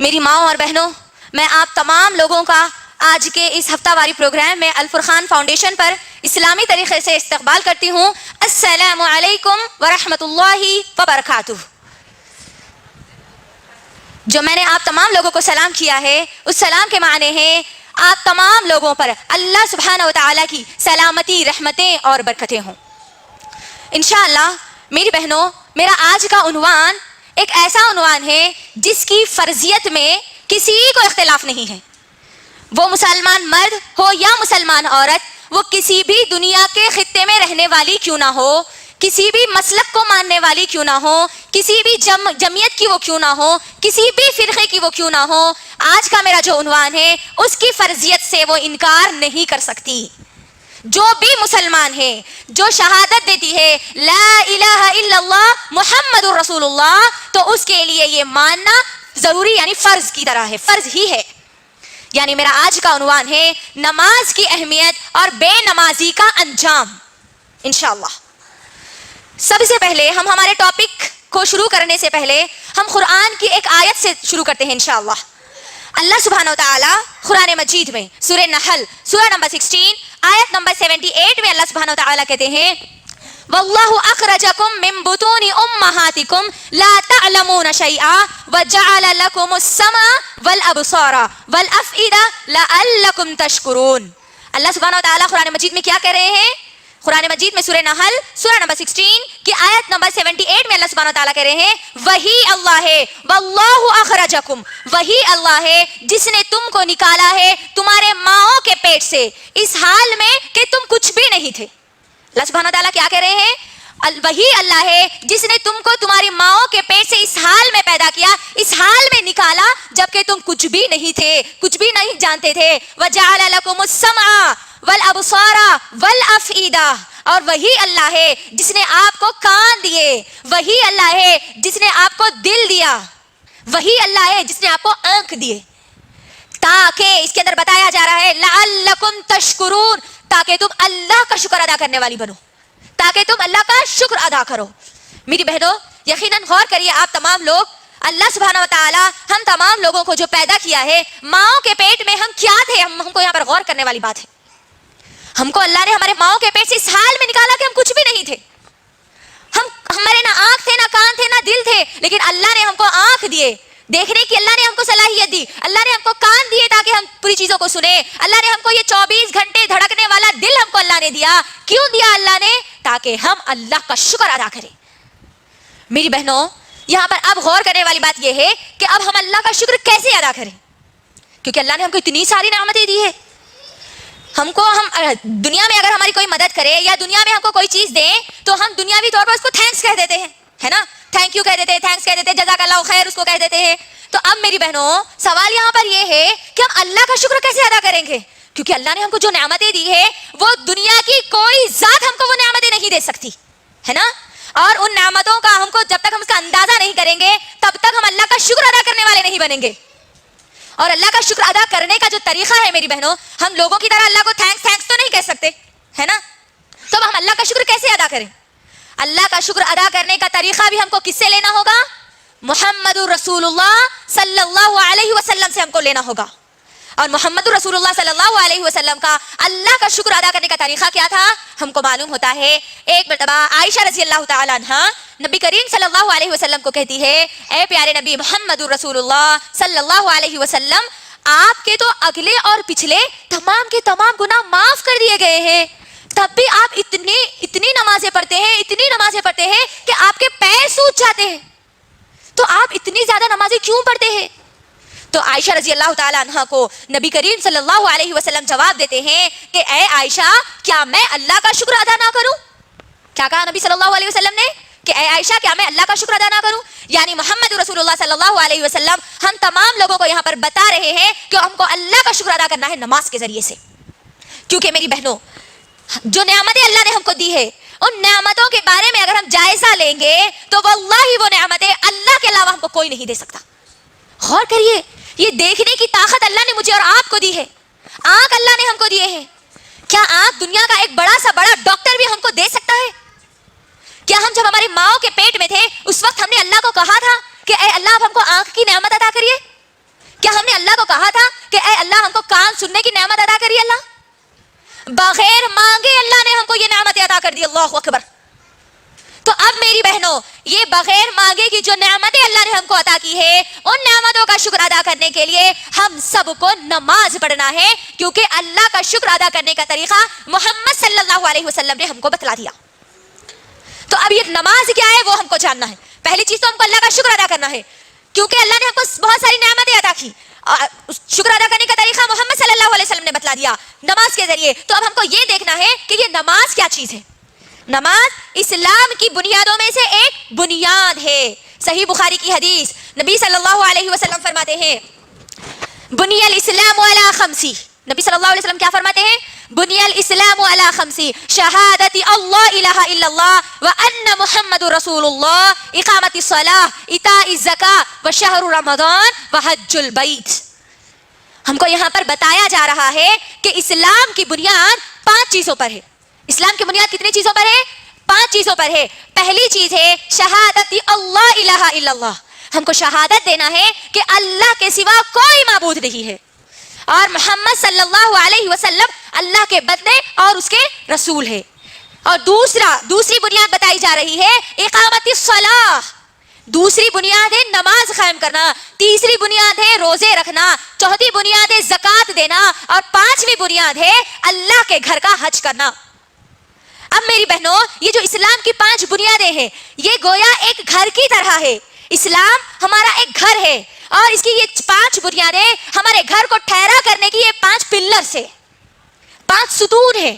میری ماؤں اور بہنوں، میں آپ تمام لوگوں کا آج کے اس ہفتہ واری پروگرام میں الفرقان فاؤنڈیشن پر اسلامی طریقے سے استقبال کرتی ہوں۔ السلام علیکم ورحمۃ اللہ وبرکاتہ۔ جو میں نے آپ تمام لوگوں کو سلام کیا ہے، اس سلام کے معنی ہیں آپ تمام لوگوں پر اللہ سبحانہ و تعالیٰ کی سلامتی، رحمتیں اور برکتیں ہوں۔ انشاءاللہ میری بہنوں، میرا آج کا عنوان ایک ایسا عنوان ہے جس کی فرضیت میں کسی کو اختلاف نہیں ہے، وہ مسلمان مرد ہو یا مسلمان عورت، وہ کسی بھی دنیا کے خطے میں رہنے والی کیوں نہ ہو، کسی بھی مسلک کو ماننے والی کیوں نہ ہو، کسی بھی جمعیت کی وہ کیوں نہ ہو، کسی بھی فرقے کی وہ کیوں نہ ہو، آج کا میرا جو عنوان ہے اس کی فرضیت سے وہ انکار نہیں کر سکتی۔ جو بھی مسلمان ہے، جو شہادت دیتی ہے لا الہ الا اللہ محمد الرسول اللہ، تو اس کے لیے یہ ماننا ضروری، یعنی فرض کی طرح ہے، فرض ہی ہے۔ یعنی میرا آج کا عنوان ہے نماز کی اہمیت اور بے نمازی کا انجام۔ انشاءاللہ سب سے پہلے ہم ہمارے ٹاپک کو شروع کرنے سے پہلے ہم قرآن کی ایک آیت سے شروع کرتے ہیں انشاءاللہ۔ اللہ سبحانہ و تعالی قرآن مجید میں سورہ نحل سورہ نمبر 16 آیت نمبر 78 میں اللہ سبحانہ و تعالی کہتے ہیں واللہ اخرجکم من بطون امہاتکم لا تعلمون شیئا وجعل لکم السمع والابصار والافئدہ لعلکم تشکرون۔ اللہ سبحانہ و تعالی قرآن مجید میں کیا کہہ رہے ہیں؟ قرآن مجید میں سورہ نحل سورہ نمبر 16 کی آیت نمبر 78 میں اللہ سبحانہ و تعالیٰ کہہ رہے ہیں وہی اللہ ہے، واللہ اخرجکم، وہی اللہ ہے جس نے تم کو نکالا ہے تمہارے ماؤں کے پیٹ سے اس حال میں کہ تم کچھ بھی نہیں تھے۔ اللہ سبحانہ و تعالیٰ کیا کہہ رہے ہیں؟ وہی اللہ ہے جس نے تم کو تمہاری ماؤں کے پیٹ سے اس حال میں پیدا کیا، اس حال میں نکالا جبکہ تم کچھ بھی نہیں تھے، کچھ بھی نہیں جانتے تھے۔ وَجَعَلَ لَكُمُ السَّمْعَ وَالْأَبْصَارَ وَالْأَفْئِدَةَ، اور وہی اللہ ہے جس نے آپ کو کان دیے، وہی اللہ ہے جس نے آپ کو دل دیا، وہی اللہ ہے جس نے آپ کو آنکھ دیے، تاکہ اس کے اندر بتایا جا رہا ہے لعلکم تشکرون، تاکہ تم اللہ کا شکر ادا کرنے والی بنو، تاکہ تم اللہ کا شکر ادا کرو۔ میری بہنوں یقیناً غور کریے آپ تمام لوگ، اللہ سبحانہ و تعالی ہم تمام لوگوں کو جو پیدا کیا ہے، ماؤں کے پیٹ میں ہم کیا تھے، ہم کو یہاں پر غور کرنے والی بات ہے۔ ہم کو اللہ نے ہمارے ماؤں کے پیٹ سے اس حال میں نکالا کہ ہم کچھ بھی نہیں تھے، ہمارے نہ آنکھ تھے، نہ کان تھے، نہ دل تھے، لیکن اللہ نے ہم کو آنکھ دیے دیکھنے کی، اللہ نے ہم کو صلاحیت دی، اللہ نے ہم کو کان دیے تاکہ ہم پوری چیزوں کو سنیں، اللہ نے ہم کو یہ 24 گھنٹے دھڑکنے والا دل ہم کو اللہ نے دیا۔ کیوں دیا اللہ نے؟ تاکہ ہم اللہ کا شکر ادا کریں۔ میری بہنوں یہاں پر اب غور کرنے والی بات یہ ہے کہ اب ہم اللہ کا شکر کیسے ادا کریں، کیونکہ اللہ نے ہم کو اتنی ساری نعمتیں دی ہے۔ ہم دنیا میں اگر ہماری کوئی مدد کرے یا دنیا میں ہم کو کوئی چیز دیں تو ہم دنیاوی طور پر اس کو تھینکس کہہ دیتے ہیں، ہے نا، تھینک یو کہہ دیتے ہیں، تھینکس کہہ دیتے ہیں، جزاک اللہ خیر اس کو کہہ دیتے ہیں۔ تو اب میری بہنوں سوال یہاں پر یہ ہے کہ ہم اللہ کا شکر کیسے ادا کریں گے، کیونکہ اللہ نے ہم کو جو نعمتیں دی ہے وہ دنیا کی کوئی ذات ہم کو وہ نعمتیں نہیں دے سکتی، ہے نا، اور ان نعمتوں کا ہم کو جب تک ہم اس کا اندازہ نہیں کریں گے تب تک ہم اللہ کا شکر ادا کرنے والے نہیں بنیں گے۔ اور اللہ کا شکر ادا کرنے کا جو طریقہ ہے میری بہنوں، ہم لوگوں کی طرح اللہ کو تھینکس تو نہیں کہہ سکتے، ہے نا، تو ہم اللہ کا شکر کیسے ادا کریں؟ اللہ کا شکر ادا کرنے کا طریقہ بھی ہم کو کس سے لینا ہوگا؟ محمد الرسول اللہ صلی اللہ علیہ وسلم سے ہم کو لینا ہوگا۔ اور محمد رسول اللہ صلی اللہ علیہ وسلم کا اللہ کا شکر ادا کرنے کا طریقہ کیا تھا؟ ہم کو معلوم ہوتا ہے ایک مرتبہ عائشہ رضی اللہ تعالی عنہا نبی کریم صلی اللہ علیہ وسلم کو کہتی ہے اے پیارے نبی محمد رسول اللہ صلی اللہ علیہ وسلم، آپ کے تو اگلے اور پچھلے تمام کے تمام گناہ معاف کر دیے گئے ہیں، تب بھی آپ اتنی نمازیں پڑھتے ہیں، اتنی نمازیں پڑھتے ہیں کہ آپ کے پیر سوج جاتے ہیں، تو آپ اتنی زیادہ نمازیں کیوں پڑھتے ہیں؟ تو عائشہ رضی اللہ تعالی عنہا کو نبی کریم صلی اللہ علیہ وسلم جواب دیتے ہیں کہ اے عائشہ، کیا میں اللہ کا شکر ادا نہ کروں؟ کیا کہا نبی صلی اللہ علیہ وسلم نے کہ اے عائشہ کیا میں اللہ کا شکر ادا نہ کروں؟ یعنی محمد رسول اللہ صلی اللہ علیہ وسلم ہم تمام لوگوں کو یہاں پر بتا رہے ہیں کہ ہم کو اللہ کا شکر ادا کرنا ہے نماز کے ذریعے سے، کیونکہ میری بہنوں جو نعمتیں اللہ نے ہم کو دی ہے ان نعمتوں کے بارے میں اگر ہم جائزہ لیں گے تو واللہ وہ نعمتیں اللہ کے علاوہ ہم کو کوئی نہیں دے سکتا۔ غور کریے، یہ دیکھنے کی طاقت اللہ نے مجھے اور آپ کو دی ہے، آنکھ اللہ نے ہم کو دیے ہیں، کیا آنکھ دنیا کا ایک بڑا سا بڑا ڈاکٹر بھی ہم کو دے سکتا ہے؟ کیا ہم جب ہماری ماؤں کے پیٹ میں تھے اس وقت ہم نے اللہ کو کہا تھا کہ اے اللہ آپ ہم کو آنکھ کی نعمت عطا کریے؟ سننے کی نعمت ادا کری اللہ, بغیر مانگے اللہ نے ہم کو یہ نعمت ادا کر دی. اللہ اکبر. تو اب میری بہنوں, یہ بغیر مانگے کی جو نعمتیں اللہ نے ہم کو عطا کی ہے, ان نعمتوں کا شکر ادا کرنے کے لیے ہم سب کو نماز پڑھنا ہے, کیونکہ اللہ کا شکر ادا کرنے کا طریقہ محمد صلی اللہ علیہ وسلم نے ہم کو بتلا دیا. تو اب یہ نماز کیا ہے وہ ہم کو جاننا ہے. پہلی چیز تو ہم کو اللہ کا شکر ادا کرنا ہے, کیونکہ اللہ نے ہم کو بہت ساری نعمتیں عطا کی. شکر ادا کرنے کا طریقہ محمد صلی اللہ علیہ وسلم نے بتلا دیا نماز کے ذریعے. تو اب ہم کو یہ دیکھنا ہے کہ یہ نماز کیا چیز ہے. نماز اسلام کی بنیادوں میں سے ایک بنیاد ہے. صحیح بخاری کی حدیث, نبی صلی اللہ علیہ وسلم فرماتے ہیں بنی الاسلام علی خمسی. نبی صلی اللہ علیہ وسلم کیا فرماتے ہیں؟ بنی الاسلام علی خمسی, شہادت اللہ الہ الا اللہ وان محمد رسول اللہ, اقامت الصلاۃ, ایتاء الزکاۃ, وشہر رمضان, وحج البیت. ہم کو یہاں پر بتایا جا رہا ہے کہ اسلام کی بنیاد 5 چیزوں پر ہے. اسلام کی بنیاد کتنی چیزوں پر ہے؟ 5 چیزوں پر ہے. پہلی چیز ہے شہادت اللہ الہ الا اللہ. ہم کو شہادت دینا ہے کہ اللہ کے سوا کوئی معبود نہیں ہے, اور محمد صلی اللہ علیہ وسلم اللہ کے بندے اور اس کے رسول ہے. اور دوسری بنیاد بتائی جا رہی ہے اقامت الصلاۃ. دوسری بنیاد ہے نماز قائم کرنا. تیسری بنیاد ہے روزے رکھنا. چوتھی بنیاد ہے زکوٰۃ دینا. اور 5ویں بنیاد ہے اللہ کے گھر کا حج کرنا. اب میری بہنوں, یہ جو اسلام کی 5 بنیادیں ہیں, یہ گویا ایک گھر کی طرح ہے. اسلام ہمارا ایک گھر ہے, اور اس کی یہ 5 بنیادیں ہمارے گھر کو ٹھہرا کرنے کی یہ 5 پلرز ہے, 5 ستون ہے.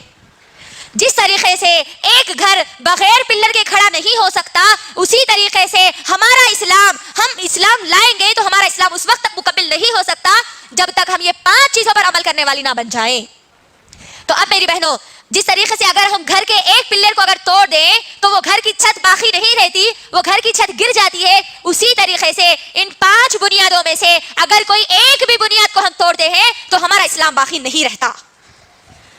جس طریقے سے ایک گھر بغیر پلر کے کھڑا نہیں ہو سکتا, اسی طریقے سے ہمارا اسلام, ہم اسلام لائیں گے تو ہمارا اسلام اس وقت تک مکمل نہیں ہو سکتا جب تک ہم یہ 5 چیزوں پر عمل کرنے والی نہ بن جائیں. تو اب میری بہنوں, جس طریقے سے اگر ہم گھر کے ایک پلر کو اگر توڑ دیں تو وہ گھر کی چھت باقی نہیں رہتی, وہ گھر کی چھت گر جاتی ہے. اسی طریقے سے ان 5 بنیادوں میں سے اگر کوئی ایک بھی بنیاد کو ہم توڑتے ہیں تو ہمارا اسلام باقی نہیں رہتا.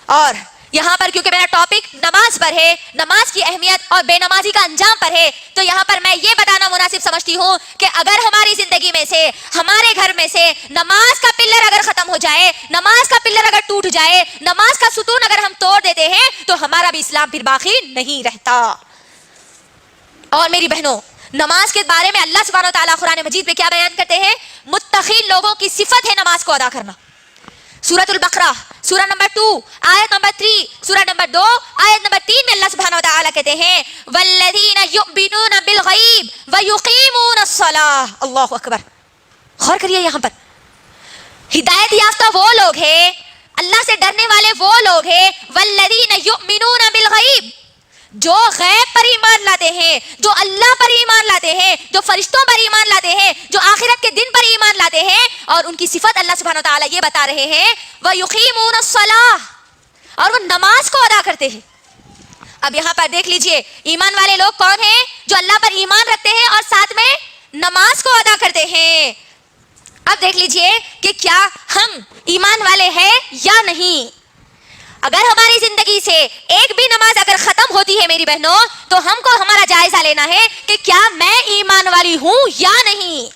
اور یہاں پر کیونکہ میرا ٹاپک نماز پر ہے, نماز کی اہمیت اور بے نمازی کا انجام پر ہے, تو یہاں پر میں یہ بتانا مناسب سمجھتی ہوں کہ اگر ہماری زندگی میں سے, ہمارے گھر میں سے نماز کا پلر اگر ختم ہو جائے, نماز کا پلر اگر ٹوٹ جائے, نماز کا ستون اگر ہم توڑ دیتے ہیں, تو ہمارا بھی اسلام پھر باقی نہیں رہتا. اور میری بہنوں, نماز کے بارے میں اللہ سبحانہ و تعالیٰ قرآن مجید میں کیا بیان کرتے ہیں؟ متقی لوگوں کی صفت ہے نماز کو ادا کرنا. سورۃ البقرہ سورہ نمبر 2 آیت نمبر 3, سورہ نمبر 2 آیت نمبر 3 میں اللہ سبحانہ و تعالیٰ کہتے ہیں والذین یؤمنون بالغیب ویقیمون الصلاۃ. اللہ اکبر. غور کریے, یہاں پر ہدایت یافتہ وہ لوگ ہیں, اللہ سے ڈرنے والے وہ لوگ ہیں, والذین یؤمنون بالغیب, جو غیب پر ایمان لاتے ہیں, جو اللہ پر ایمان لاتے ہیں, جو فرشتوں پر ایمان لاتے ہیں, جو آخرت کے دن پر ایمان لاتے ہیں. اور ان کی صفت اللہ سبحانہ و تعالیٰ یہ بتا رہے ہیں وَيُقِيمُونَ الصَّلَاةَ, اور وہ نماز کو ادا کرتے ہیں. اب یہاں پر دیکھ لیجئے ایمان والے لوگ کون ہیں؟ جو اللہ پر ایمان رکھتے ہیں اور ساتھ میں نماز کو ادا کرتے ہیں. اب دیکھ لیجئے کہ کیا ہم ایمان والے ہیں یا نہیں. اگر ہماری زندگی سے ایک بھی نماز اگر ختم ہوتی ہے میری بہنوں, تو ہم کو ہمارا جائزہ لینا ہے کہ کیا میں ایمان والی ہوں یا نہیں.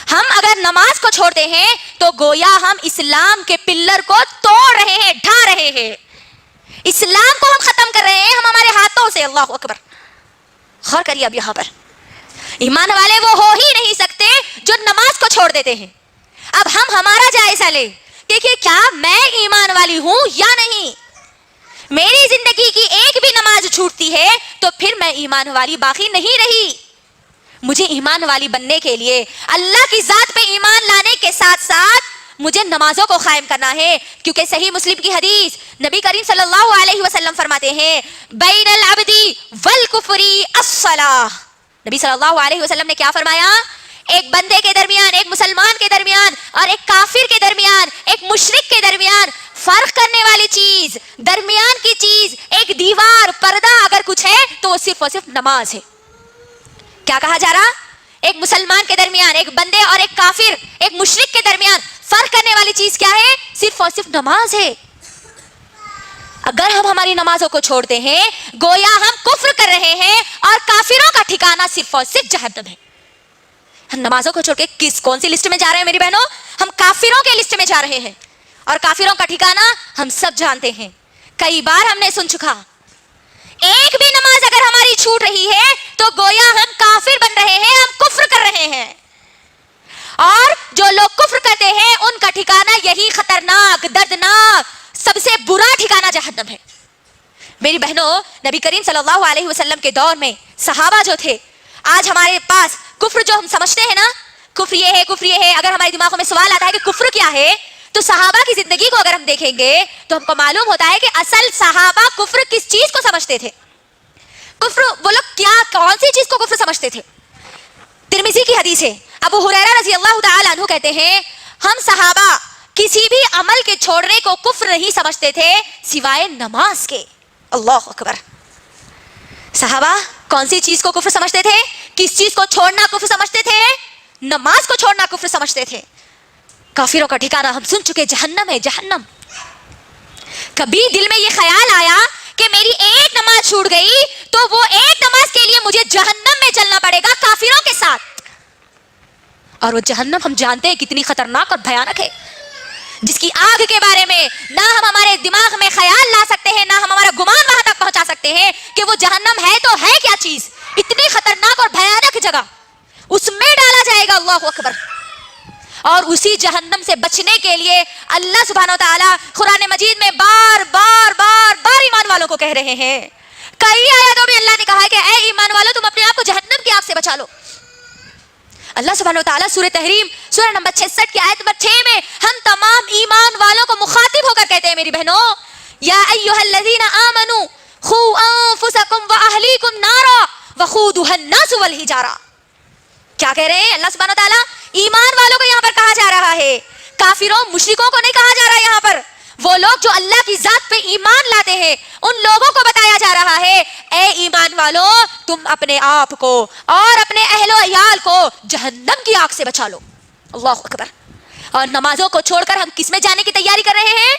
ہم اگر نماز کو چھوڑتے ہیں تو گویا ہم اسلام کے پلر کو توڑ رہے ہیں, ڈھا رہے ہیں. اسلام کو ہم ختم کر رہے ہیں ہم ہمارے ہاتھوں سے. اللہ اکبر. غور کریے, اب یہاں پر ایمان والے وہ ہو ہی نہیں سکتے جو نماز کو چھوڑ دیتے ہیں. اب ہم ہمارا جائزہ لیں کہ کیا میں ایمان والی ہوں یا نہیں. میری زندگی کی ایک بھی نماز چھوٹتی ہے تو پھر میں ایمان والی باقی نہیں رہی. مجھے ایمان والی بننے کے لیے اللہ کی ذات پہ ایمان لانے کے ساتھ ساتھ مجھے نمازوں کو قائم کرنا ہے, کیونکہ صحیح مسلم کی حدیث نبی کریم صلی اللہ علیہ وسلم فرماتے ہیں بین العبد والکفر الصلاۃ. نبی صلی اللہ علیہ وسلم نے کیا فرمایا؟ ایک بندے کے درمیان, ایک مسلمان کے درمیان اور ایک کافر کے درمیان, ایک مشرک کے درمیان فرق کرنے والی چیز, درمیان کی چیز, ایک دیوار, پردہ اگر کچھ ہے تو وہ صرف اور صرف نماز ہے. کیا کہا جا رہا؟ ایک مسلمان کے درمیان, ایک بندے اور ایک کافر, ایک مشرک کے درمیان فرق کرنے والی چیز کیا ہے؟ صرف اور صرف نماز ہے. اگر ہم ہماری نمازوں کو چھوڑتے ہیں گویا ہم کفر کر رہے ہیں, اور کافروں کا ٹھکانہ صرف اور صرف جہنم ہے. ہم نمازوں کو چھوڑ کے کون سی لسٹ میں جا رہے ہیں میری بہنوں؟ ہم کافروں کے لسٹ میں جا رہے ہیں. اور کافروں کا ٹھکانہ ہم سب جانتے ہیں، کئی بار ہم نے سن چکا۔ ایک بھی نماز اگر ہماری چھوٹ رہی ہے تو گویا ہم کافر بن رہے ہیں، ہم کفر کر رہے ہیں، اور جو لوگ کفر کرتے ہیں ان کا ٹھکانہ یہی خطرناک، دردناک، سب سے برا ٹھکانہ جہنم ہے۔ میری بہنوں، نبی کریم صلی اللہ علیہ وسلم کے دور میں صحابہ جو تھے، آج ہمارے پاس کفر جو ہم سمجھتے ہیں نا، کفر یہ ہے، کفر یہ ہے، اگر ہمارے دماغوں میں سوال آتا ہے کہ کفر کیا ہے، تو صحابہ کی زندگی کو اگر ہم دیکھیں گے تو ہم کو معلوم ہوتا ہے کہ اصل صحابہ کفر کس چیز کو سمجھتے تھے۔ کفر وہ لوگ کیا، کون سی چیز کو کفر سمجھتے تھے؟ ترمذی کی حدیث ہے، ابو ہریرہ رضی اللہ تعالی عنہ کہتے ہیں ہم صحابہ کسی بھی عمل کے چھوڑنے کو کفر نہیں سمجھتے تھے سوائے نماز کے۔ اللہ اکبر۔ صحابہ کون سی چیز کو کفر سمجھتے تھے؟ کس چیز کو چھوڑنا کفر سمجھتے تھے؟ نماز کو چھوڑنا کفر سمجھتے تھے۔ کافروں کا ٹھکانہ ہم سن چکے، جہنم ہے، جہنم۔ کبھی دل میں یہ خیال آیا کہ میری ایک نماز چھوٹ گئی تو وہ ایک نماز کے لیے مجھے جہنم میں چلنا پڑے گا کافروں کے ساتھ؟ اور وہ جہنم ہم جانتے ہیں کتنی خطرناک اور بھیانک ہے، جس کی آگ کے بارے میں نہ ہم ہمارے دماغ میں خیال لا سکتے ہیں، نہ ہم ہمارا گمان وہاں تک پہنچا سکتے ہیں کہ وہ جہنم ہے تو ہے کیا چیز، اتنی خطرناک اور بھیانک جگہ، اس میں ڈالا جائے گا۔ اللہ اکبر۔ اور اسی جہنم سے بچنے کے لیے اللہ سبحانہ و تعالیٰ قرآن مجید میں بار بار بار بار ایمان والوں کو کہہ رہے ہیں۔ کئی آیاتوں میں اللہ نے کہا ہے کہ اے ایمان والو تم اپنے آپ کو جہنم کی آگ سے بچا لو۔ اللہ سبحانہ و تعالیٰ سورہ تحریم سورہ نمبر 66 کی آیت نمبر 6 میں ہم تمام ایمان والوں کو مخاطب ہو کر کہتے ہیں، میری بہنوں، یا ایھا الذین آمنوا قوا انفسکم واہلیکم نارا وقودھا الناس والحجارہ۔ کیا کہہ رہے ہیں اللہ سبحانہ و تعالیٰ؟ ایمان والوں کو یہاں پر کہا جا رہا ہے، کافروں مشرکوں کو نہیں کہا جا رہا ہے۔ یہاں پر وہ لوگ جو اللہ کی ذات پہ ایمان لاتے ہیں ان لوگوں کو بتایا جا رہا ہے اے ایمان والو تم اپنے آپ کو اور اپنے اہل و عیال کو جہنم کی آگ سے بچا لو۔ اللہ اکبر۔ اور نمازوں کو چھوڑ کر ہم کس میں جانے کی تیاری کر رہے ہیں؟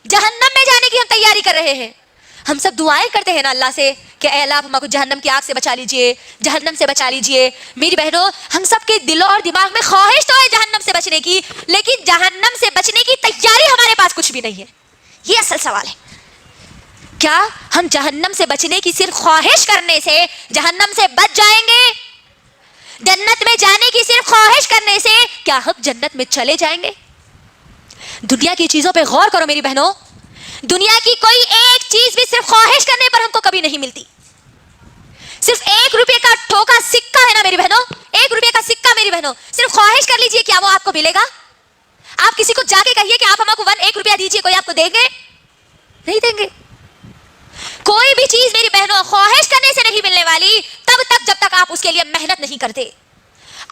جہنم میں جانے کی ہم تیاری کر رہے ہیں۔ ہم سب دعائیں کرتے ہیں نا اللہ سے کہ اے اللہ آپ ہم کو جہنم کی آگ سے بچا لیجئے، جہنم سے بچا لیجئے۔ میری بہنوں، ہم سب کے دلوں اور دماغ میں خواہش تو ہے جہنم سے بچنے کی، لیکن جہنم سے بچنے کی تیاری ہمارے پاس کچھ بھی نہیں ہے۔ یہ اصل سوال ہے، کیا ہم جہنم سے بچنے کی صرف خواہش کرنے سے جہنم سے بچ جائیں گے؟ جنت میں جانے کی صرف خواہش کرنے سے کیا ہم جنت میں چلے جائیں گے؟ دنیا کی چیزوں پہ غور کرو میری بہنوں، دنیا کی کوئی ایک چیز بھی صرف خواہش کرنے پر ہم کو کبھی نہیں ملتی۔ صرف 1 روپے کا ٹھوکا سکہ ہے نا میری بہنوں، 1 روپے کا سکہ میری بہنوں، صرف خواہش کر لیجئے، کیا وہ آپ کو ملے گا؟ آپ کسی کو جا کے کہیے کہ آپ ہم کو 1 روپیہ دیجئے، کوئی آپ کو دیں گے؟ نہیں دیں گے۔ کوئی بھی چیز میری بہنوں خواہش کرنے سے نہیں ملنے والی تب تک جب تک آپ اس کے لیے محنت نہیں کرتے۔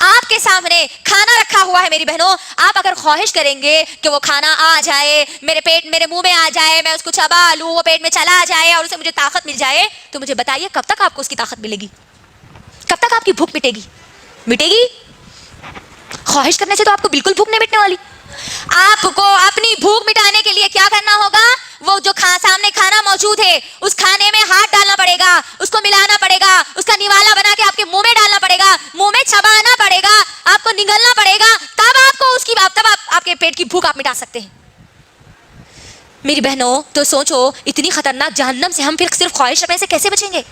آپ کے سامنے کھانا رکھا ہوا ہے میری بہنوں، آپ اگر خواہش کریں گے کہ وہ کھانا آ جائے، میرے منہ میں آ جائے، میں اس کو چبا لوں، وہ پیٹ میں چلا جائے اور اسے مجھے طاقت مل جائے، تو مجھے بتائیے کب تک آپ کو اس کی طاقت ملے گی؟ کب تک آپ کی بھوک مٹے گی؟ مٹے گی؟ خواہش کرنے سے تو آپ کو بالکل بھوک نہیں مٹنے والی۔ آپ کو اپنی بھوک مٹانے کے لیے کیا کرنا ہوگا؟ وہ جو سامنے کھانا موجود ہے اس کھانے میں ہاتھ ڈالنا پڑے گا، اس کو ملانا پڑے گا، اس کا نوالا بنا کے آپ کے منہ میں ڈالنا پڑے گا، منہ میں چبانا پڑے گا، آپ کو نگلنا پڑے گا، تب آپ کو اس کی تب آپ کے پیٹ کی بھوک آپ مٹا سکتے ہیں۔ میری بہنوں تو سوچو اتنی خطرناک جہنم سے ہم پھر صرف خواہش کرنے سے کیسے بچیں گے؟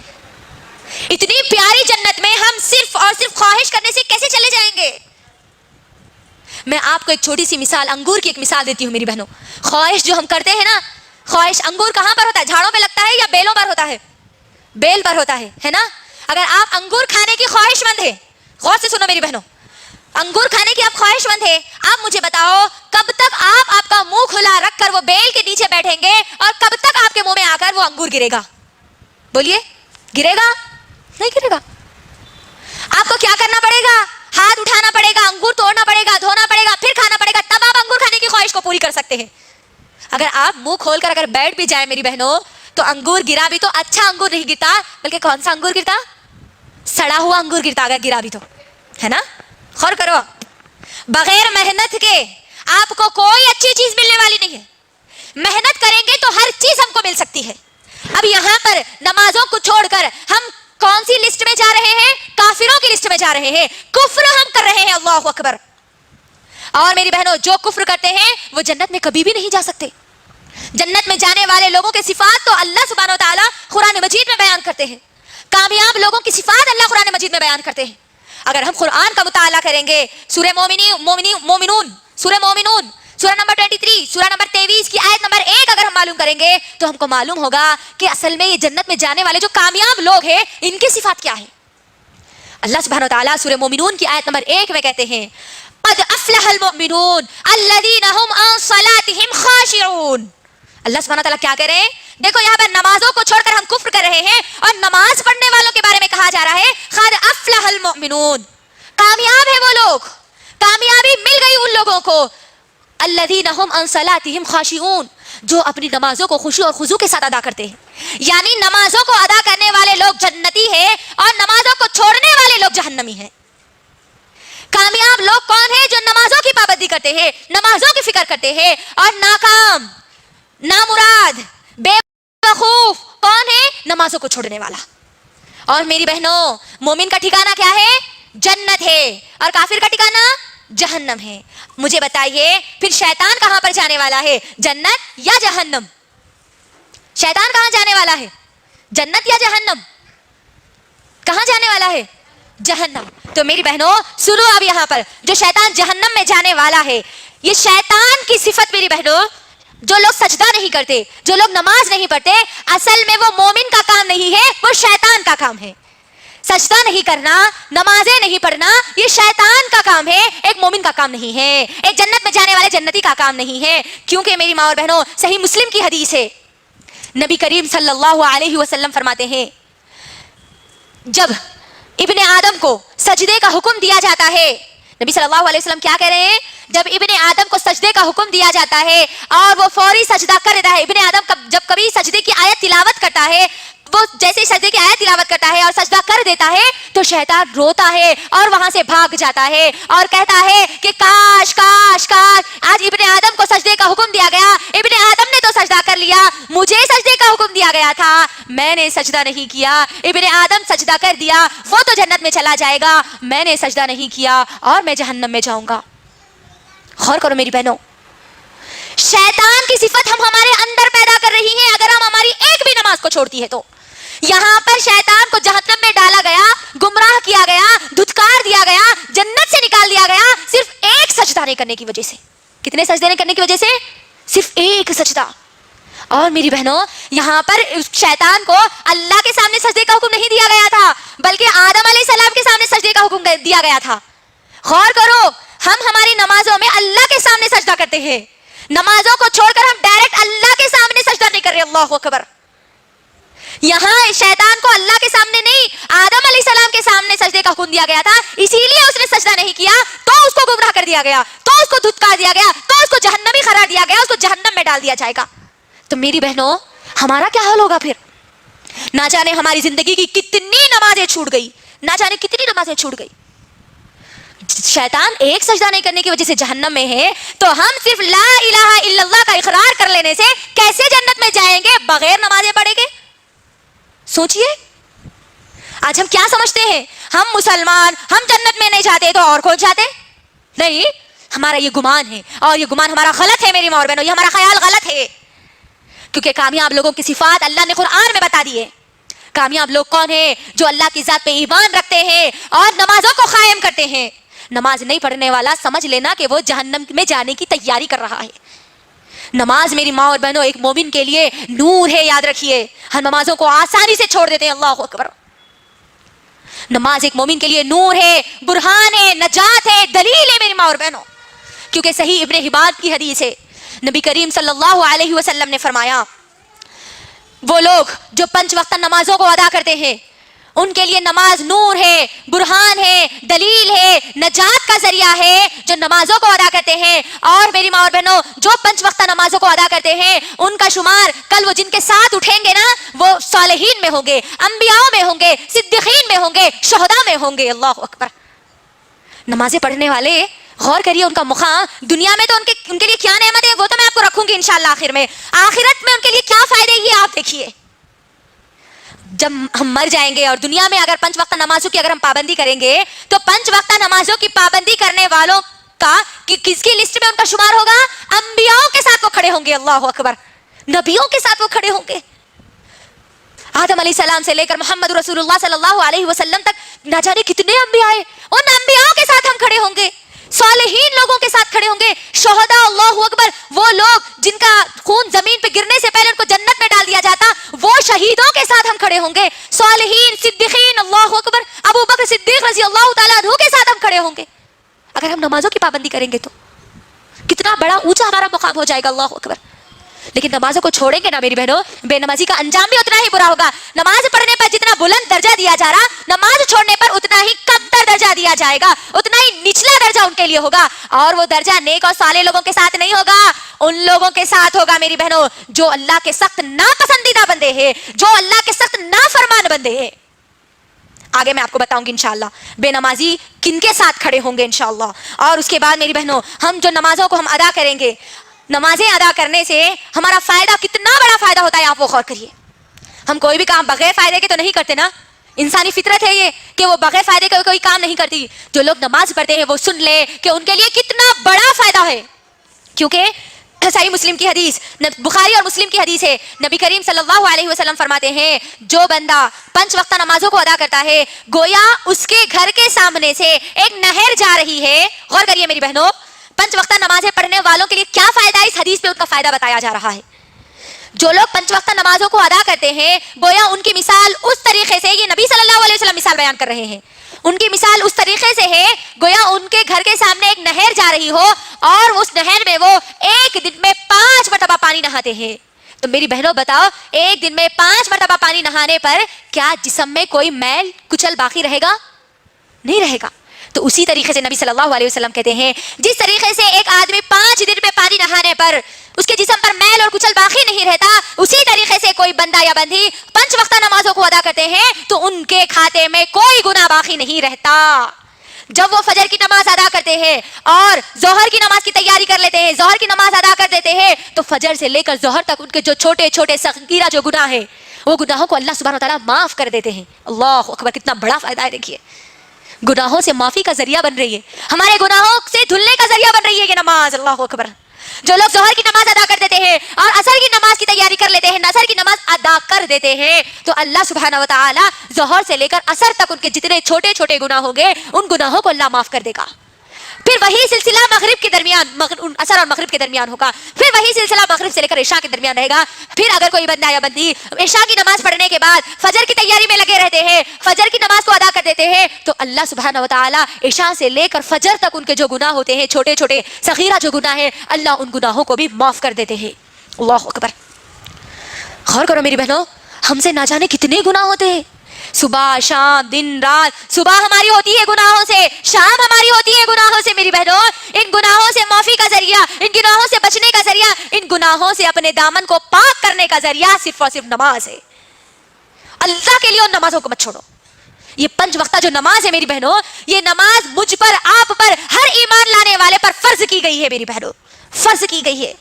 اتنی پیاری جنت میں ہم صرف اور صرف خواہش کرنے سے کیسے چلے جائیں گے؟ میں آپ کو ایک چھوٹی سی مثال، انگور کی ایک مثال دیتی ہوں میری بہنوں۔ خواہش جو ہم کرتے ہیں نا، خواہش انگور کہاں پر ہوتا ہے؟ جھاڑوں پہ لگتا ہے یا بیلوں پر ہوتا ہے؟ بیل پر ہوتا ہے نا؟ اگر آپ انگور کھانے کی خواہش مند ہے، غور سے سنو میری بہنوں، انگور کھانے کی آپ خواہش مند ہے، آپ مجھے بتاؤ کب تک آپ کا منہ کھلا رکھ کر وہ بیل کے نیچے بیٹھیں گے اور کب تک آپ کے منہ میں آ کر وہ انگور گرے گا؟ بولیے، گرے گا؟ نہیں گرے گا۔ آپ کو کیا کرنا پڑے گا؟ ہاتھ اٹھانا پڑے گا، انگور توڑنا پڑے گا، دھونا پڑے گا، پھر کھانا پڑے گا، تب آپ انگور کھانے کی خواہش کو پوری کر سکتے ہیں۔ اگر آپ منہ کھول کر اگر بیٹھ بھی جائیں میری بہنوں تو انگور گرا بھی تو اچھا انگور نہیں گرتا، بلکہ کون سا انگور گرتا؟ سڑا ہوا انگور گرتا اگر گرا بھی تو، ہے نا؟ غور کرو، بغیر محنت کے آپ کو کوئی اچھی چیز ملنے والی نہیں ہے۔ محنت کریں گے تو ہر چیز ہم کو مل سکتی ہے۔ اب یہاں پر نمازوں کو چھوڑ کر ہم کون سی لسٹ میں جا رہے ہیں؟ کافروں کی لسٹ میں جا رہے ہیں، کفر ہم کر رہے ہیں۔ اللہ اکبر۔ اور میری بہنوں جو کفر کرتے ہیں وہ جنت میں کبھی بھی نہیں جا سکتے. جنت میں جانے والے لوگوں کے صفات تو اللہ سبحانہ و تعالیٰ قرآن مجید میں بیان کرتے ہیں. کامیاب لوگوں کی صفات اللہ قرآن مجید میں بیان کرتے ہیں. اگر ہم قرآن کا مطالعہ کریں گے سورہ مومنون سورہ نمبر 23 سورہ نمبر 23 کی آیت نمبر 1 اگر ہم معلوم کریں گے تو ہم کو معلوم ہوگا کہ اصل میں یہ جنت میں جانے والے جو کامیاب لوگ ہیں ان کی صفات کیا ہے. اللہ سبحانہ وتعالیٰ سورہ مومنون کی آیت نمبر 1 میں کہتے ہیں قد افلح المؤمنون الذین هم عن صلاتهم خاشعون. اللہ سبحانہ وتعالیٰ کیا کہہ رہے ہیں؟ دیکھو یہاں پر نمازوں کو چھوڑ کر ہم کفر کر رہے ہیں اور نماز پڑھنے والوں کے بارے میں کہا جا رہا ہے قد افلح المؤمنون. کامیاب ہے وہ لوگ, کامیابی مل گئی ان لوگوں کو الذین هم عن صلاتهم خاشعون, جو اپنی نمازوں کو خشوع اور خضوع کے ساتھ ادا کرتے ہیں. یعنی نمازوں کو ادا کرنے والے لوگ جنتی ہیں اور نمازوں کو چھوڑنے والے لوگ جہنمی ہیں. کامیاب لوگ کون ہیں؟ جو نمازوں کی پابندی کرتے ہیں, نمازوں کی فکر کرتے ہیں. اور ناکام, نامراد, بے وقوف کون ہے؟ نمازوں کو چھوڑنے والا. اور میری بہنوں مومن کا ٹھکانہ کیا ہے؟ جنت ہے, اور کافر کا ٹھکانہ جہنم ہے. مجھے بتائیے پھر شیطان کہاں پر جانے والا ہے, جنت یا جہنم؟ شیطان کہاں جانے والا ہے, جنت یا جہنم؟ کہاں جانے والا ہے؟ جہنم. تو میری بہنوں سنو اب یہاں پر جو شیطان جہنم میں جانے والا ہے, یہ شیطان کی صفت میری بہنوں, جو لوگ سجدہ نہیں کرتے, جو لوگ نماز نہیں پڑھتے, اصل میں وہ مومن کا کام نہیں ہے, وہ شیطان کا کام ہے. سجدہ نہیں کرنا, نمازیں نہیں پڑھنا, یہ شیطان کا کام ہے, ایک مومن کا کام نہیں ہے, ایک جنت میں جانے والے جنتی کا کام نہیں ہے. کیونکہ میری ماں اور بہنوں صحیح مسلم کی حدیث ہے, نبی کریم صلی اللہ علیہ وسلم فرماتے ہیں جب ابن آدم کو سجدے کا حکم دیا جاتا ہے, نبی صلی اللہ علیہ وسلم کیا کہہ رہے ہیں؟ جب ابن آدم کو سجدے کا حکم دیا جاتا ہے اور وہ فوری سجدہ کر دیتا ہے. ابن آدم جب کبھی سجدے کی آیت تلاوت کرتا ہے, وہ جیسے ہی سجدے کی آیت تلاوت کرتا ہے اور سجدہ کر دیتا ہے تو شیطان روتا ہے اور وہاں سے بھاگ جاتا ہے اور کہتا ہے کہ کاش کاش کاش آج ابن آدم کو سجدے کا حکم دیا گیا, ابن آدم نے تو سجدہ کر لیا, مجھے سجدے کا حکم دیا گیا تھا, میں نے سجدہ نہیں کیا. ابن آدم سجدہ کر دیا, وہ تو جنت میں چلا جائے گا, میں نے سجدہ نہیں کیا اور میں جہنم میں جاؤں گا. غور کرو میری بہنوں, شیطان کی صفت ہم ہمارے اندر پیدا کر رہی ہیں اگر ہم ہماری ایک بھی نماز کو چھوڑتی ہے تو. یہاں پر شیطان کو جہنم میں ڈالا گیا, گمراہ کیا گیا, دھتکار دیا گیا, جنت سے نکال دیا گیا صرف ایک سجدہ نہیں کرنے کی وجہ سے. کتنے سجدے نہیں کرنے کی وجہ سے؟ صرف ایک سجدہ. اور میری بہنوں یہاں پر شیطان کو اللہ کے سامنے سجدے کا حکم نہیں دیا گیا تھا بلکہ آدم علیہ السلام کے سامنے سجدے کا حکم دیا گیا تھا. غور کرو, ہم ہماری نمازوں میں اللہ کے سامنے سجدہ کرتے ہیں, نمازوں کو چھوڑ کر ہم ڈائریکٹ اللہ کے سامنے سجدہ نہیں کر رہے. اللہ اکبر. یہاں شیطان کو اللہ کے سامنے نہیں, آدم علیہ السلام کے سامنے سجدے کا حکم دیا گیا تھا, اسی لیے اس نے سجدہ نہیں کیا تو اس کو گمراہ کر دیا گیا, تو اس کو دھتکار دیا گیا, تو اس کو جہنمی قرار دیا گیا, اس کو جہنم میں ڈال دیا جائے گا. تو میری بہنوں ہمارا کیا حال ہوگا پھر؟ نہ جانے ہماری زندگی کی کتنی نمازیں چھوٹ گئی, نہ جانے کتنی نمازیں چھوٹ گئی. شیطان ایک سجدہ نہیں کرنے کی وجہ سے جہنم میں ہے, تو ہم صرف لا الہ الا اللہ کا اقرار کر لینے سے کیسے جنت میں جائیں گے بغیر نمازیں پڑھے گے؟ سوچئے آج ہم کیا سمجھتے ہیں, ہم مسلمان, ہم جنت میں نہیں جاتے تو اور کون جاتے؟ نہیں, ہمارا یہ گمان ہے اور یہ گمان ہمارا غلط ہے میری ماں اور بہنوں, یہ ہمارا خیال غلط ہے. کیونکہ کامیاب لوگوں کی صفات اللہ نے قرآن میں بتا دی ہے. کامیاب لوگ کون ہیں؟ جو اللہ کی ذات پہ ایمان رکھتے ہیں اور نمازوں کو قائم کرتے ہیں. نماز نہیں پڑھنے والا سمجھ لینا کہ وہ جہنم میں جانے کی تیاری کر رہا ہے. نماز میری ماں اور بہنوں ایک مومن کے لیے نور ہے, یاد رکھیے. ہم نمازوں کو آسانی سے چھوڑ دیتے ہیں. اللہ اکبر. نماز ایک مومن کے لیے نور ہے, برہان ہے, نجات ہے, دلیل ہے میری ماں اور بہنوں. کیونکہ صحیح ابن حبان کی حدیث ہے, نبی کریم صلی اللہ علیہ وسلم نے فرمایا وہ لوگ جو 5 وقت نمازوں کو ادا کرتے ہیں ان کے لیے نماز نور ہے, برہان ہے, دلیل ہے, نجات کا ذریعہ ہے. جو نمازوں کو ادا کرتے ہیں, اور میری ماں اور بہنوں جو 5 وقت نمازوں کو ادا کرتے ہیں ان کا شمار کل وہ جن کے ساتھ اٹھیں گے نا وہ صالحین میں ہوں گے, انبیاء میں ہوں گے, صدیقین میں ہوں گے, شہداء میں ہوں گے. اللہ اکبر. نمازیں پڑھنے والے غور کریے, ان کا مقام دنیا میں تو ان کے لیے کیا نعمت ہے وہ تو میں آپ کو رکھوں گی انشاءاللہ آخر میں. آخرت میں ان کے لیے کیا فائدے یہ آپ دیکھیے. جب ہم مر جائیں گے اور دنیا میں اگر 5 وقت نمازوں کی اگر ہم پابندی کریں گے تو 5 وقت نمازوں کی پابندی کرنے والوں کا کہ کس کی لسٹ میں ان کا شمار ہوگا؟ انبیاؤں کے ساتھ وہ کھڑے ہوں گے، اللہ اکبر، نبیوں کے ساتھ وہ کھڑے ہوں گے۔ آدم علیہ السلام سے لے کر محمد رسول اللہ صلی اللہ علیہ وسلم تک نہ جانے کتنے انبیاء ہیں، ان انبیاؤں کے ساتھ ہم کھڑے ہوں گے، صالحین لوگوں کے ساتھ کھڑے ہوں گے، شہداء، اللہ اکبر، وہ لوگ جن کا خون زمین پہ گرنے سے پہلے ان کو جنت میں ڈال دیا جاتا، وہ شہیدوں کے ساتھ ہم کھڑے ہوں گے، صالحین، صدیقین، اللہ اکبر، ابو بکر صدیق رضی اللہ تعالیٰ عنہ کے ساتھ ہم کھڑے ہوں گے۔ اگر ہم نمازوں کی پابندی کریں گے تو کتنا بڑا اونچا ہمارا مقام ہو جائے گا، اللہ اکبر۔ لیکن نمازوں کو چھوڑیں گے نا میری بہنوں، بے نمازی کا انجام بھی اتنا ہی برا ہوگا۔ نماز پڑھنے پر جتنا بلند درجہ دیا جا رہا، نماز چھوڑنے پر اتنا ہی کم تر درجہ دیا جائے گا، اتنا ہی نچلا درجہ ان کے لیے ہوگا، اور وہ درجہ نیک اور صالح لوگوں کے ساتھ نہیں ہوگا، ان لوگوں کے ساتھ ہوگا میری بہنوں جو اللہ کے سخت ناپسندیدہ بندے ہیں، جو اللہ کے سخت نافرمان بندے ہیں۔ آگے میں آپ کو بتاؤں گی انشاءاللہ بے نمازی کن کے ساتھ کھڑے ہوں گے انشاءاللہ۔ اور اس کے بعد میری بہنوں، ہم جو نمازوں کو ہم ادا کریں گے، نمازیں ادا کرنے سے ہمارا فائدہ کتنا بڑا فائدہ ہوتا ہے، آپ وہ غور کریے۔ ہم کوئی بھی کام بغیر فائدے کے تو نہیں کرتے نا، انسانی فطرت ہے یہ کہ وہ بغیر فائدے کے کوئی کام نہیں کرتی۔ جو لوگ نماز پڑھتے ہیں وہ سن لے کہ ان کے لیے کتنا بڑا فائدہ ہے، کیونکہ صحیح مسلم کی حدیث، بخاری اور مسلم کی حدیث ہے، نبی کریم صلی اللہ علیہ وسلم فرماتے ہیں جو بندہ 5 وقتہ نمازوں کو ادا کرتا ہے گویا اس کے گھر کے سامنے سے ایک نہر جا رہی ہے۔ غور کریے میری بہنوں، 5 وقتہ نمازیں پڑھنے والوں کے لیے کیا فائدہ ہے، اس حدیث پہ ان کا فائدہ بتایا جا رہا ہے۔ جو لوگ 5 وقتہ نمازوں کو ادا کرتے ہیں گویا ان کی مثال اس طریقے سے، یہ نبی صلی اللہ علیہ وسلم مثال بیان کر رہے ہیں، ان کی مثال اس طریقے سے ہے گویا ان کے گھر کے سامنے ایک نہر جا رہی ہو اور اس نہر میں وہ ایک دن میں 5 مرتبہ پانی نہاتے ہیں۔ تو میری بہنوں بتاؤ، ایک دن میں 5 مرتبہ پانی نہانے پر کیا جسم میں کوئی میل کچل باقی رہے گا؟ نہیں رہے گا۔ تو اسی طریقے سے نبی صلی اللہ علیہ وسلم کہتے ہیں جس طریقے سے ایک آدمی 5 دن میں پانی نہانے پر اس کے جسم پر میل اور کچل باقی نہیں رہتا، اسی طریقے سے کوئی بندہ یا بندی 5 وقتہ نمازوں کو ادا کرتے ہیں تو ان کے کھاتے میں کوئی گناہ باقی نہیں رہتا۔ جب وہ فجر کی نماز ادا کرتے ہیں اور ظہر کی نماز کی تیاری کر لیتے ہیں، ظہر کی نماز ادا کر دیتے ہیں، تو فجر سے لے کر ظہر تک ان کے جو چھوٹے چھوٹے صغیرہ جو گناہ ہیں وہ گناہوں کو اللہ سبحانہ وتعالیٰ معاف کر دیتے ہیں۔ اللہ اکبر، کتنا بڑا فائدہ ہے، دیکھیے گناہوں سے معافی کا ذریعہ بن رہی ہے، ہمارے گناہوں سے دھلنے کا ذریعہ بن رہی ہے یہ نماز۔ اللہ اکبر۔ جو لوگ ظہر کی نماز ادا کر دیتے ہیں اور عصر کی نماز کی تیاری کر لیتے ہیں، عصر کی نماز ادا کر دیتے ہیں، تو اللہ سبحانہ وتعالی ظہر سے لے کر عصر تک ان کے جتنے چھوٹے چھوٹے گناہ ہوں گے ان گناہوں کو اللہ معاف کر دے گا۔ پھر وہی سلسلہ مغرب کے درمیان، عصر اور مغرب کے درمیان ہوگا، پھر وہی سلسلہ مغرب سے لے کر عشاء کے درمیان رہے گا۔ پھر اگر کوئی بندہ یا بندی عشاء کی نماز پڑھنے کے بعد فجر کی تیاری میں لگے رہتے ہیں، فجر کی نماز کو ادا کر دیتے ہیں، تو اللہ سبحانہ وتعالی عشاء سے لے کر فجر تک ان کے جو گناہ ہوتے ہیں، چھوٹے چھوٹے صغیرہ جو گناہ ہیں، اللہ ان گناہوں کو بھی معاف کر دیتے ہیں۔ اللہ اکبر۔ غور کرو میری بہنوں، ہم سے نہ جانے کتنے گناہ ہوتے ہیں، صبح شام دن رات، صبح ہماری ہوتی ہے گناہوں سے، شام ہماری ہوتی ہے گناہوں سے۔ میری بہنوں، ان گناہوں سے معافی کا ذریعہ، ان گناہوں سے بچنے کا ذریعہ، ان گناہوں سے اپنے دامن کو پاک کرنے کا ذریعہ صرف اور صرف نماز ہے۔ اللہ کے لیے ان نمازوں کو مت چھوڑو۔ یہ 5 وقتہ جو نماز ہے میری بہنوں، یہ نماز مجھ پر، آپ پر، ہر ایمان لانے والے پر فرض کی گئی ہے میری بہنوں، فرض کی گئی ہے۔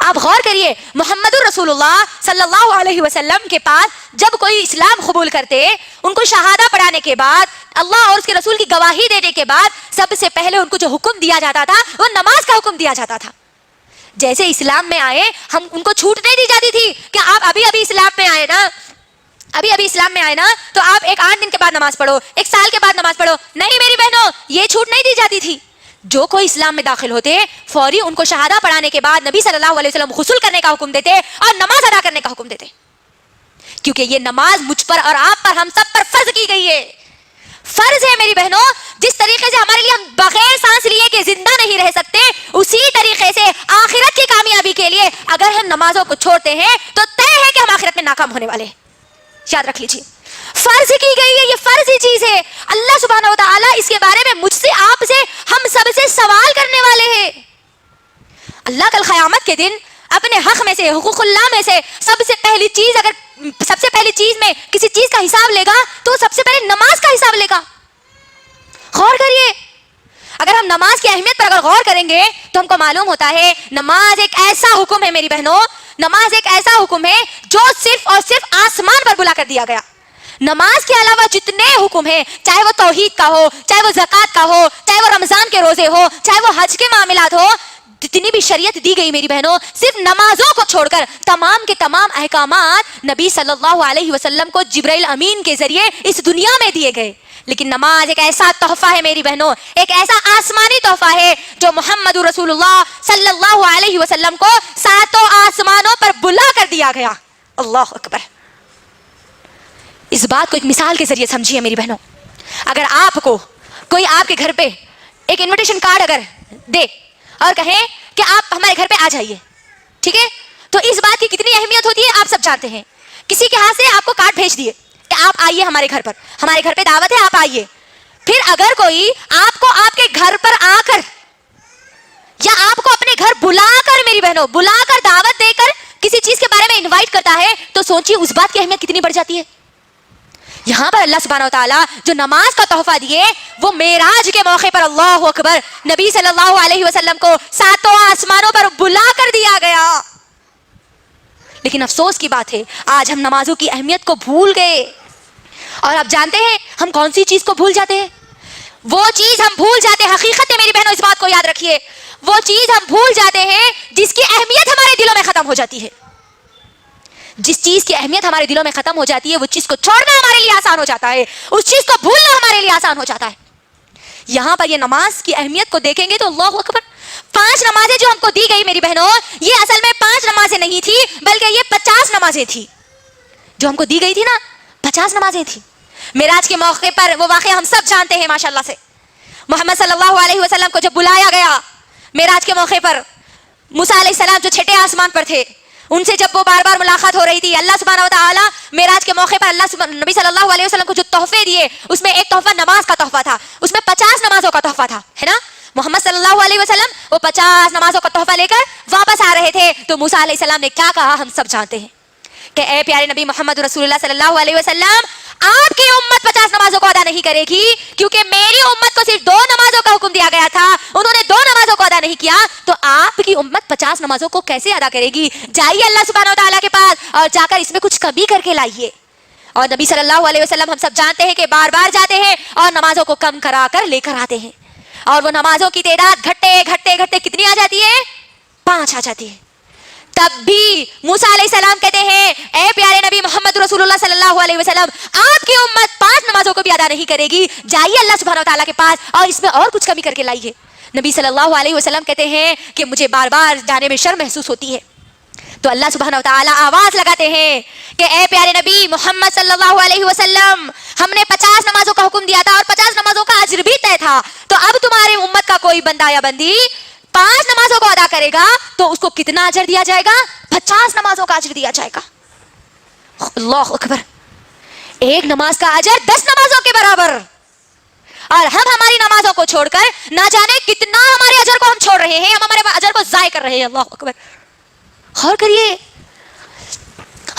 آپ غور کریے، محمد رسول اللہ صلی اللہ علیہ وسلم کے پاس جب کوئی اسلام قبول کرتے، ان کو شہادہ پڑھانے کے بعد، اللہ اور اس کے رسول کی گواہی دینے کے بعد، سب سے پہلے ان کو جو حکم دیا جاتا تھا وہ نماز کا حکم دیا جاتا تھا۔ جیسے اسلام میں آئے، ہم ان کو چھوٹ نہیں دی جاتی تھی کہ آپ ابھی اسلام میں آئے نا، ابھی اسلام میں آئے نا تو آپ 8 دن کے بعد نماز پڑھو، 1 سال کے بعد نماز پڑھو۔ نہیں میری بہنوں، یہ چھوٹ نہیں دی جاتی تھی۔ جو کوئی اسلام میں داخل ہوتے فوری ان کو شہادہ پڑھانے کے بعد نبی صلی اللہ علیہ وسلم غسل کرنے کا حکم دیتے اور نماز ادا کرنے کا حکم دیتے، کیونکہ یہ نماز مجھ پر اور آپ پر، ہم سب پر فرض کی گئی ہے۔ فرض ہے میری بہنوں، جس طریقے سے ہمارے لیے ہم بغیر سانس لیے کہ زندہ نہیں رہ سکتے، اسی طریقے سے آخرت کی کامیابی کے لیے اگر ہم نمازوں کو چھوڑتے ہیں تو طے ہے کہ ہم آخرت میں ناکام ہونے والے ہیں۔ یاد رکھ لیجیے، فرض کی گئی ہے، یہ فرضی چیز ہے۔ اللہ سبحانہ و تعالیٰ اس کے بارے میں مجھ سے، آپ سے، ہم سب سے سوال کرنے والے ہیں۔ اللہ کل قیامت کے دن اپنے حق میں سے، حقوق اللہ میں سے سب سے پہلی چیز میں کسی چیز کا حساب لے گا تو سب سے پہلے نماز کا حساب لے گا۔ غور کریے، اگر ہم نماز کی اہمیت پر اگر غور کریں گے تو ہم کو معلوم ہوتا ہے نماز ایک ایسا حکم ہے میری بہنوں، نماز ایک ایسا حکم ہے جو صرف اور صرف آسمان پر بلا کر دیا گیا۔ نماز کے علاوہ جتنے حکم ہیں، چاہے وہ توحید کا ہو، چاہے وہ زکوٰۃ کا ہو، چاہے وہ رمضان کے روزے ہو، چاہے وہ حج کے معاملات ہو، جتنی بھی شریعت دی گئی میری بہنوں، صرف نمازوں کو چھوڑ کر تمام کے تمام احکامات نبی صلی اللہ علیہ وسلم کو جبرائیل امین کے ذریعے اس دنیا میں دیے گئے. لیکن نماز ایک ایسا تحفہ ہے میری بہنوں، ایک ایسا آسمانی تحفہ ہے جو محمد رسول اللہ صلی اللہ علیہ وسلم کو ساتوں آسمانوں پر بلا کر دیا گیا. اللہ اکبر. اس بات کو ایک مثال کے ذریعے سمجھیے میری بہنوں. اگر آپ کو کوئی آپ کے گھر پہ ایک انویٹیشن کارڈ اگر دے اور کہیں کہ آپ ہمارے گھر پہ آ جائیے، ٹھیک ہے، تو اس بات کی کتنی اہمیت ہوتی ہے آپ سب جانتے ہیں. کسی کے ہاتھ سے آپ کو کارڈ بھیج دیے کہ آپ آئیے ہمارے گھر پر، ہمارے گھر پہ دعوت ہے، آپ آئیے. پھر اگر کوئی آپ کو آپ کے گھر پر آ کر یا آپ کو اپنے گھر بلا کر میری بہنوں بلا کر دعوت دے کر کسی چیز کے بارے میں انوائٹ کرتا ہے تو سوچیے اس بات کی اہمیت کتنی بڑھ جاتی ہے. یہاں پر اللہ سبحانہ وتعالیٰ جو نماز کا تحفہ دیے وہ معراج کے موقع پر اللہ اکبر نبی صلی اللہ علیہ وسلم کو ساتوں آسمانوں پر بلا کر دیا گیا. لیکن افسوس کی بات ہے آج ہم نمازوں کی اہمیت کو بھول گئے. اور آپ جانتے ہیں ہم کون سی چیز کو بھول جاتے ہیں؟ وہ چیز ہم بھول جاتے ہیں، حقیقت ہے میری بہنوں اس بات کو یاد رکھیے، وہ چیز ہم بھول جاتے ہیں جس کی اہمیت ہمارے دلوں میں ختم ہو جاتی ہے. جس چیز کی اہمیت ہمارے دلوں میں ختم ہو جاتی ہے وہ چیز کو چھوڑنا ہمارے لیے آسان ہو جاتا ہے، اس چیز کو بھولنا ہمارے لیے آسان ہو جاتا ہے. یہاں پر یہ نماز کی اہمیت کو دیکھیں گے تو اللہ اکبر، 5 نمازیں جو ہم کو دی گئی میری بہنوں، یہ اصل میں 5 نمازیں نہیں تھی بلکہ یہ 50 نمازیں تھی. جو ہم کو دی گئی تھی نا 50 نمازیں تھی. معراج کے موقع پر وہ واقعہ ہم سب جانتے ہیں ماشاءاللہ سے. محمد صلی اللہ علیہ وسلم کو جب بلایا گیا معراج کے موقع پر، موسیٰ علیہ السلام جو چھٹے آسمان پر تھے ان سے جب وہ بار بار ملاقات ہو رہی تھی، اللہ سبحانہ وتعالیٰ معراج کے موقع پر نبی صلی اللہ علیہ وسلم کو جو تحفے دیے اس میں ایک تحفہ نماز کا تحفہ تھا، اس میں 50 نمازوں کا تحفہ تھا، ہے نا. محمد صلی اللہ علیہ وسلم وہ 50 نمازوں کا تحفہ لے کر واپس آ رہے تھے تو موسیٰ علیہ السلام نے کیا کہا ہم سب جانتے ہیں کہ اے پیارے نبی محمد رسول اللہ صلی اللہ علیہ وسلم، آپ کی امت 50 نمازوں کو ادا نہیں کرے گی کیونکہ میری امت کو صرف 2 نمازوں کا حکم دیا گیا تھا، انہوں نے 2 نمازوں کو ادا نہیں کیا، تو آپ کی امت 50 نمازوں کو کیسے ادا کرے گی؟ جائیے اللہ سبحانہ وتعالیٰ کے پاس اور جا کر اس میں کچھ کمی کر کے لائیے. اور نبی صلی اللہ علیہ وسلم ہم سب جانتے ہیں کہ بار بار جاتے ہیں اور نمازوں کو کم کرا کر لے کر آتے ہیں، اور وہ نمازوں کی تعداد گھٹتے گھٹتے گھٹتے کتنی آ جاتی ہے؟ 5 آ جاتی ہے. تب بھی موسیٰ علیہ السلام کہتے ہیں اے پیارے نبی محمد رسول اللہ صلی اللہ علیہ وسلم، آپ کی امت 5 نمازوں کو بھی ادا نہیں کرے گی، جائیے اللہ سبحانہ وتعالیٰ کے پاس اور اس میں اور کچھ کمی کر کے لائیے. نبی صلی اللہ علیہ وسلم کہتے ہیں کہ مجھے بار بار جانے میں شرم محسوس ہوتی ہے. تو اللہ سبحانہ وتعالیٰ آواز لگاتے ہیں کہ اے پیارے نبی محمد صلی اللہ علیہ وسلم، ہم نے 50 نمازوں کا حکم دیا تھا اور 50 نمازوں کا اجر بھی طے تھا، تو اب تمہاری امت کا کوئی بندہ یا بندی 5 نمازوں کو ادا کرے گا تو اس کو کتنا اجر دیا جائے گا؟ 50 نمازوں کا اجر دیا جائے گا. اللہ اکبر. ایک نماز کا اجر 10 نمازوں کے برابر، اور ہم ہماری نمازوں کو چھوڑ کر نہ جانے کتنا ہمارے اجر کو ہم چھوڑ رہے ہیں، ہم ہمارے اجر کو ضائع کر رہے ہیں. اللہ اکبر. غور کریے،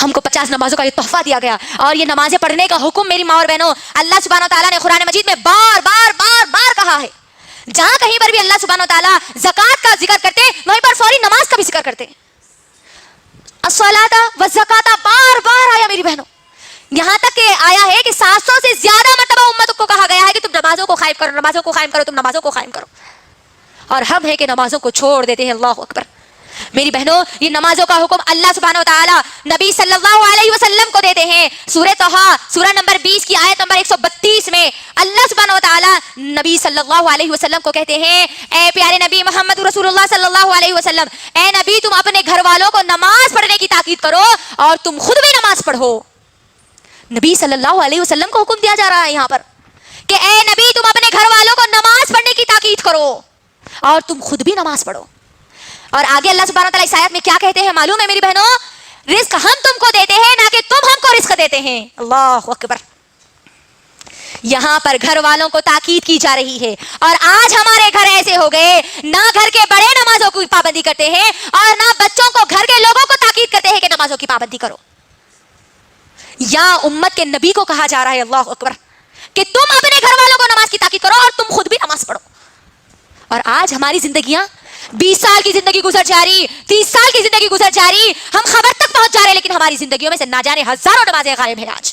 ہم کو 50 نمازوں کا یہ تحفہ دیا گیا اور یہ نمازیں پڑھنے کا حکم میری ماں اور بہنوں اللہ سبحانہ وتعالیٰ نے قرآن مجید میں بار بار بار بار کہا ہے. جہاں کہیں پر بھی اللہ سبحانہ وتعالیٰ زکوٰۃ کا ذکر کرتے وہیں پر فوری نماز کا بھی ذکر کرتے. الصلاۃ والزکوٰۃ بار بار آیا میری بہنوں، یہاں تک کہ آیا ہے کہ 700 سے زیادہ مرتبہ امت کو کہا گیا ہے کہ تم نمازوں کو قائم کرو، نمازوں کو قائم کرو، تم نمازوں کو قائم کرو. اور ہم ہیں کہ نمازوں کو چھوڑ دیتے ہیں. اللہ اکبر. میری بہنوں یہ نمازوں کا حکم اللہ سبحانہ وتعالیٰ نبی صلی اللہ علیہ وسلم کو دیتے ہیں. سورہ طہ سورہ نمبر 20 کی آیت نمبر 132 میں اللہ سبحانہ وتعالیٰ نبی صلی اللہ علیہ وسلم کو کہتے ہیں اے پیارے نبی محمد رسول اللہ صلی اللہ علیہ وسلم، اے نبی تم اپنے گھر والوں کو نماز پڑھنے کی تاکید کرو اور تم خود بھی نماز پڑھو. نبی صلی اللہ علیہ وسلم کو حکم دیا جا رہا ہے یہاں پر کہ اے نبی تم اپنے گھر والوں کو نماز پڑھنے کی تاکید کرو اور تم خود بھی نماز پڑھو. اور آگے اللہ سبحانہ وتعالیٰ اس آیت میں کیا کہتے ہیں معلوم ہے میری بہنوں؟ رزق ہم تم کو دیتے ہیں نہ کہ تم ہم کو رزق دیتے ہیں. اللہ اکبر. یہاں پر گھر والوں کو تاکید کی جا رہی ہے، اور آج ہمارے گھر ایسے ہو گئے نہ گھر کے بڑے نمازوں کی پابندی کرتے ہیں اور نہ بچوں کو گھر کے لوگوں کو تاکید کرتے ہیں کہ نمازوں کی پابندی کرو. یا امت کے نبی کو کہا جا رہا ہے اللہ اکبر کہ تم اپنے گھر والوں کو نماز کی تاکید کرو اور تم خود بھی نماز پڑھو. اور آج ہماری زندگیاں 20 سال کی زندگی گزر جا رہی، 30 سال کی زندگی گزر جا رہی، ہم خبر تک پہنچ جا رہے، لیکن ہماری زندگیوں میں سے نہ جانے ہزاروں نمازیں غائب ہیں. آج